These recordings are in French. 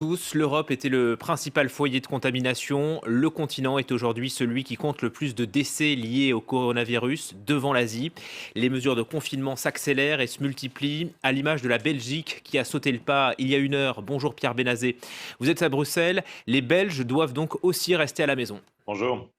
Tous, l'Europe était le principal foyer de contamination. Le continent est aujourd'hui celui qui compte le plus de décès liés au coronavirus devant l'Asie. Les mesures de confinement s'accélèrent et se multiplient, à l'image de la Belgique qui a sauté le pas il y a une heure. Bonjour Pierre Bénazé. Vous êtes à Bruxelles. Les Belges doivent donc aussi rester à la maison. Bonjour.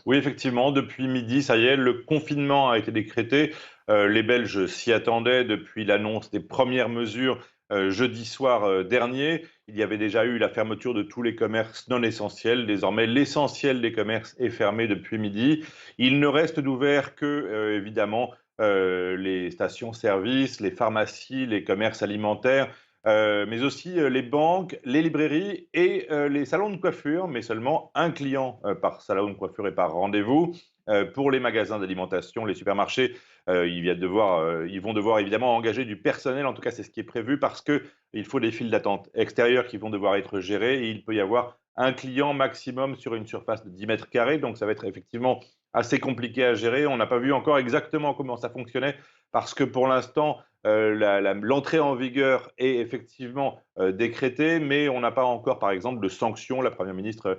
Oui, effectivement, depuis midi, ça y est, le confinement a été décrété. Les Belges s'y attendaient depuis l'annonce des premières mesures jeudi soir dernier. Il y avait déjà eu la fermeture de tous les commerces non essentiels. Désormais, l'essentiel des commerces est fermé depuis midi. Il ne reste d'ouvert que, évidemment, les stations-service, les pharmacies, les commerces alimentaires, mais aussi les banques, les librairies et les salons de coiffure, mais seulement un client par salon de coiffure et par rendez-vous. Pour les magasins d'alimentation, les supermarchés, ils vont devoir évidemment engager du personnel, en tout cas c'est ce qui est prévu, parce qu'il faut des files d'attente extérieures qui vont devoir être gérées et il peut y avoir un client maximum sur une surface de 10 mètres carrés, donc ça va être effectivement assez compliqué à gérer. On n'a pas vu encore exactement comment ça fonctionnait, parce que pour l'instant, l'entrée en vigueur est effectivement décrétée, mais on n'a pas encore, par exemple, de sanctions. La Première ministre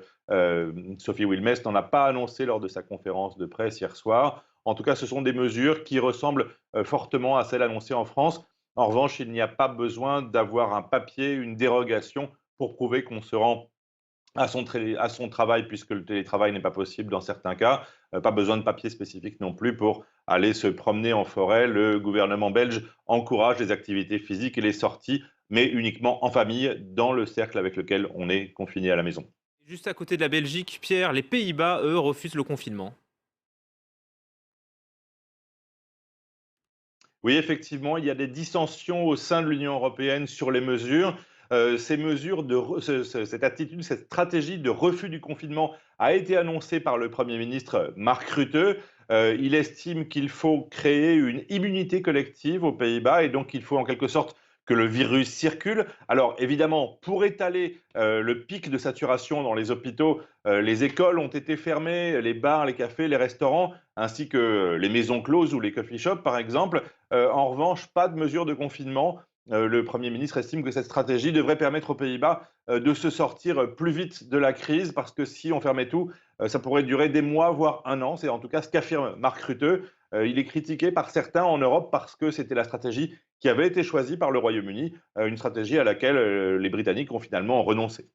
Sophie Wilmès n'en a pas annoncé lors de sa conférence de presse hier soir. En tout cas, ce sont des mesures qui ressemblent fortement à celles annoncées en France. En revanche, il n'y a pas besoin d'avoir un papier, une dérogation pour prouver qu'on se rend à son travail, puisque le télétravail n'est pas possible dans certains cas. Pas besoin de papier spécifique non plus pour aller se promener en forêt. Le gouvernement belge encourage les activités physiques et les sorties, mais uniquement en famille, dans le cercle avec lequel on est confiné à la maison. Juste à côté de la Belgique, Pierre, les Pays-Bas, eux, refusent le confinement. Oui, effectivement, il y a des dissensions au sein de l'Union européenne sur les mesures. Ces mesures cette attitude, cette stratégie de refus du confinement a été annoncée par le Premier ministre Mark Rutte. Il estime qu'il faut créer une immunité collective aux Pays-Bas et donc il faut en quelque sorte que le virus circule. Alors évidemment, pour étaler le pic de saturation dans les hôpitaux, les écoles ont été fermées, les bars, les cafés, les restaurants, ainsi que les maisons closes ou les coffee shops par exemple. En revanche, pas de mesures de confinement. Le Premier ministre estime que cette stratégie devrait permettre aux Pays-Bas de se sortir plus vite de la crise, parce que si on fermait tout, ça pourrait durer des mois, voire un an. C'est en tout cas ce qu'affirme Mark Rutte. Il est critiqué par certains en Europe parce que c'était la stratégie qui avait été choisie par le Royaume-Uni, une stratégie à laquelle les Britanniques ont finalement renoncé.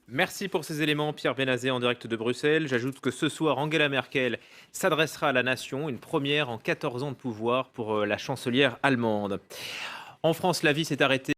Merci pour ces éléments, Pierre Bénazé, en direct de Bruxelles. J'ajoute que ce soir, Angela Merkel s'adressera à la nation, une première en 14 ans de pouvoir pour la chancelière allemande. En France, la vie s'est arrêtée.